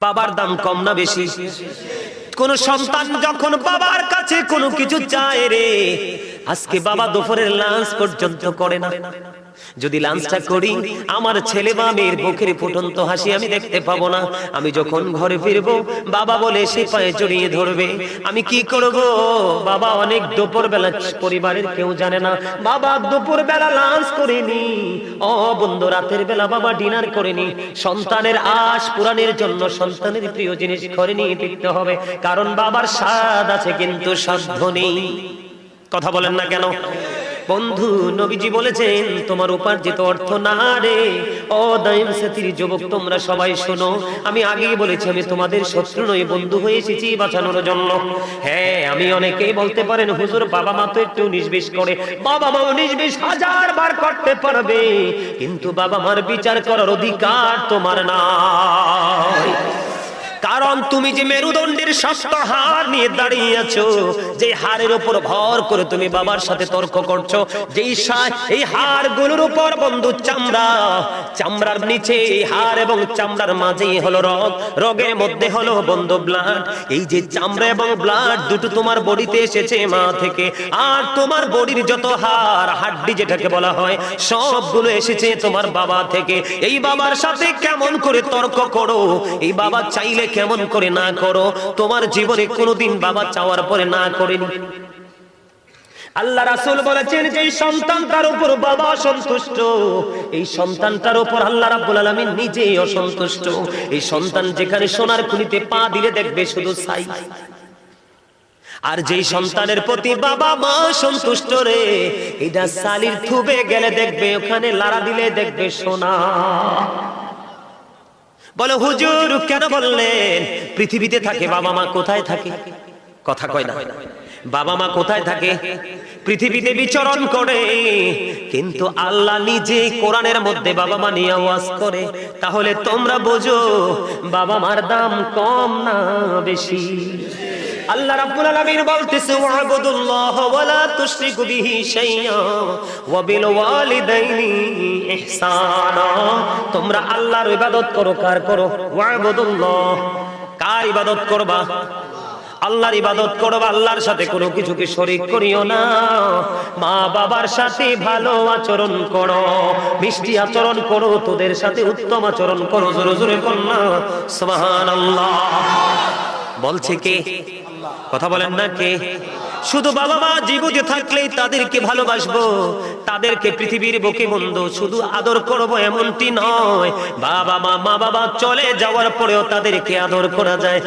বাবার দাম কম না বেশি? কোন সন্তান যখন বাবার কাছে কোনো কিছু চায় রে, আজকে বাবা দুপুরের লাঞ্চ পর্যন্ত করে না। যদি লাঞ্চটা করি, আমার ছেলে বা মেয়ের মুখের ফুটন্ত হাসি আমি দেখতে পাবো না। আমি যখন ঘরে ফিরবো, বাবা বলে সে পায়ে জড়িয়ে ধরবে। আমি কি করব? বাবা অনেক দুপুর বেলা, পরিবারের কেউ জানে না বাবা দুপুর বেলা লাঞ্চ করেনি। ও বন্ধু, রাতের বেলা বাবা ডিনার করেনি। সন্তানের আশ পূরণের জন্য সন্তানের প্রিয় জিনিস ঘরে নিয়ে ফিরতে হবে, কারণ বাবার স্বাদ আছে কিন্তু সাধ্য নেই। কথা বলেন না কেন? বন্ধু, নবীজি বলেছেন তোমার উপার্জিত অর্থ না রে। ও দাইম সাথীর যুবক, তোমরা সবাই শোনো, আমি আগেই বলেছি আমি তোমাদের শত্রু নই, বন্ধু হয়ে এসেছি বাঁচানোর জন্য। হ্যাঁ, আমি অনেকেই বলতে পারেন হুজুর বাবা মা তো একটু 19-20 করে। বাবা মা 19-20 হাজার বার করতে পারবে, কিন্তু বাবা মার বিচার করার অধিকার তোমার নাই। কারণ তুমি যে মেরুদণ্ডের শক্ত হাড় নিয়ে দাঁড়িয়ে আছো, যে হাড়ের উপর ভর করে তুমি বাবার সাথে তর্ক করছো, এই হাড়গুলোর উপর বন্ধু চামড়া, চামড়ার নিচে এই হাড় এবং চামড়ার মাঝেই হলো রগ, রগের মধ্যে হলো বন্ধু ব্লাড। এই যে চামড়া এবং ব্লাড দুটো তোমার বডিতে এসেছে মা থেকে, আর তোমার বডির যত হাড়, হাড্ডি যেটাকে বলা হয়, সবগুলো এসেছে তোমার বাবা থেকে। এই বাবার সাথে কেমন করে তর্ক করো? এই বাবা চাইলে কেমন করে না করো? তোমার জীবনে কোনোদিন বাবা চাওয়ার পরে না করেনি। আল্লাহ রাসূল বলেছেন যে সন্তানটার উপর বাবা অসন্তুষ্ট, এই সন্তানটার উপর আল্লাহ রাব্বুল আলামিন নিজেই অসন্তুষ্ট। এই সন্তান যেখানে সোনার খুনিতে পা দিলে দেখবে শুধু ছাই, আর যেই সন্তানের প্রতি বাবা মা সন্তুষ্ট রে, এটা সালির থুবে গেলে দেখবে ওখানে লাড়া দিলে দেখবে সোনা। বলে হুজুর কেন বললেন? পৃথিবীতে থাকে বাবা মা কোথায় থাকে? কথা কয় না। বাবা মা কোথায় থাকে? পৃথিবীতে বিচরণ করে, কিন্তু আল্লাহ নিজে কোরআনের মধ্যে বাবা মা নিয়ে ওয়াজ করে। তাহলে তোমরা বোঝো বাবা মার দাম কম না বেশি? আল্লাহ রাব্বুল আলামিন বলতেছে ওয়াবুদুল্লাহ ওয়া লা তুশরিকু বিহি শাইআ ওয়া বিল ওয়ালিদাইনি ইহসানা। তোমরা আল্লাহর ইবাদত করো। কার করো? ওয়াবুদুল্লাহ। কার ইবাদত করবা? আল্লাহর ইবাদত করবা। আল্লাহর সাথে কোনো কিছুকে শরীক করিও না। মা বাবার সাথে ভালো আচরণ করো, মিষ্টি আচরণ করো, তোদের সাথে উত্তম আচরণ করো। জোরে জোরে কন্যা সুবহানাল্লাহ। বলছে কে? কথা বলেন না কে? শুধু বাবা মা জীবিত থাকলেই তাদেরকে ভালোবাসবো, তাদেরকে পৃথিবীর বুকে বন্ধু শুধু আদর করব এমনটি নয়। বাবা মা, মা বাবা চলে যাওয়ার পরেও তাদেরকে আদর করা যায়।